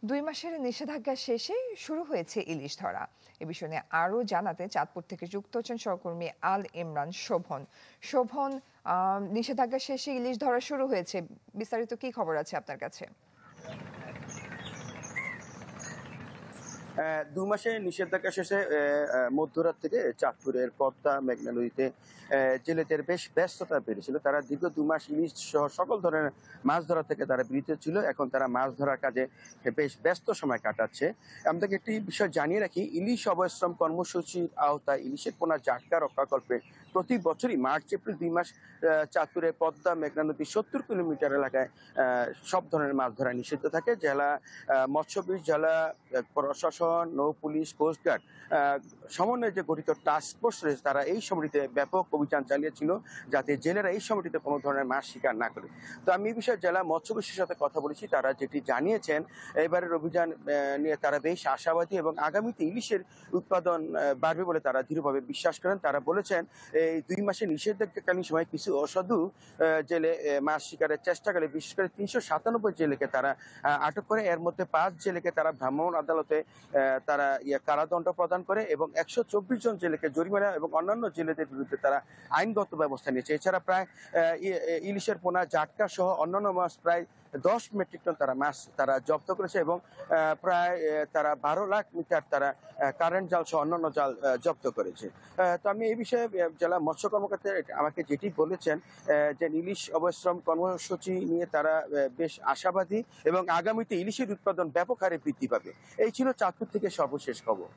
2 মাসের নিষেধাজ্ঞা শেষে শুরু হয়েছে ইলিশ ধরা। এ বিষয়ে নিয়ে আরও জানাতে চাঁদপুর থেকে যুক্ত হচ্ছেন সহকর্মী আল ইমরান শোভন। শোভন, নিষেধাজ্ঞা শেষে ইলিশ ধরা শুরু হয়েছে, বিস্তারিত কি খবর আছে আপনার কাছে? 2 মাসের নিষেধাজ্ঞা শেষে মধ্যরাত থেকে চাঁদপুরের পদ্মা মেঘনা নদীতে জেলেদের বেশ ব্যস্ততা বেড়েছিল। তারা দীর্ঘ 2 মাস ইলিশ সহ সকল ধরনের মাছ ধরা থেকে তারা বিরত ছিল। এখন তারা মাছ ধরার কাজে বেশ ব্যস্ত সময় কাটাচ্ছে। আপনাকে একটি বিষয় জানিয়ে রাখি, ইলিশ অবশ্রম কর্মসূচির আওতায় ইলিশের পোনা জাটকা রক্ষাকল্পে প্রতি বছরই মার্চ এপ্রিল 2 মাস চাঁদপুরের পদ্মা মেঘনা নদীর 70 কিলোমিটার এলাকায় সব ধরনের মাছ ধরা নিষিদ্ধ থাকে। জেলা মৎস্যবিদ, জেলা প্রশাসন, নৌ পুলিশ, কোস্টগার্ড সমন্বয়ে যে গঠিত টাস্ক ফোর্স রয়েছে, তারা এই সময়টিতে ব্যাপক অভিযান চালিয়েছিল যাতে জেলেরা এই সময়টিতে কোনো ধরনের মাছ শিকার না করে। তো আমি এই বিষয়ে জেলা মৎস্য বিশেষজ্ঞের সাথে কথা বলেছি। তারা যেটি জানিয়েছেন, এবারের অভিযান নিয়ে তারা বেশ আশাবাদী এবং আগামীতে ইলিশের উৎপাদন বাড়বে বলে তারা দৃঢ়ভাবে বিশ্বাস করেন। তারা বলেছেন, এই 2 মাসের নিষেধাজ্ঞাকালীন সময় কিছু অসাধু জেলে মাছ শিকারের চেষ্টা করে, বিশেষ করে 397 জেলেকে তারা আটক করে। এর মধ্যে 5 জেলেকে তারা ভ্রাম্যমাণ আদালতে তারা কারাদণ্ড প্রদান করে এবং 124 জন জেলেকে জরিমানা এবং অন্যান্য জেলেদের বিরুদ্ধে তারা আইনগত ব্যবস্থা নিয়েছে। এছাড়া প্রায় ইলিশের পোনা, জাটকা সহ অন্যান্য মাছ প্রায় 10 মেট্রিক টন তারা মাছ তারা জব্দ করেছে এবং প্রায় তারা 12 লাখ মিটার তারা কারেন্ট জাল সহ অন্যান্য জাল জব্দ করেছে। তো আমি এই বিষয়ে জেলা মৎস্য কর্মকর্তা আমাকে যেটি বলেছেন, যে ইলিশ অবশ্রম কর্মসূচি নিয়ে তারা বেশ আশাবাদী এবং আগামীতে ইলিশের উৎপাদন ব্যাপক হারে বৃদ্ধি পাবে। এই ছিল চাঁদপুর থেকে সর্বশেষ খবর।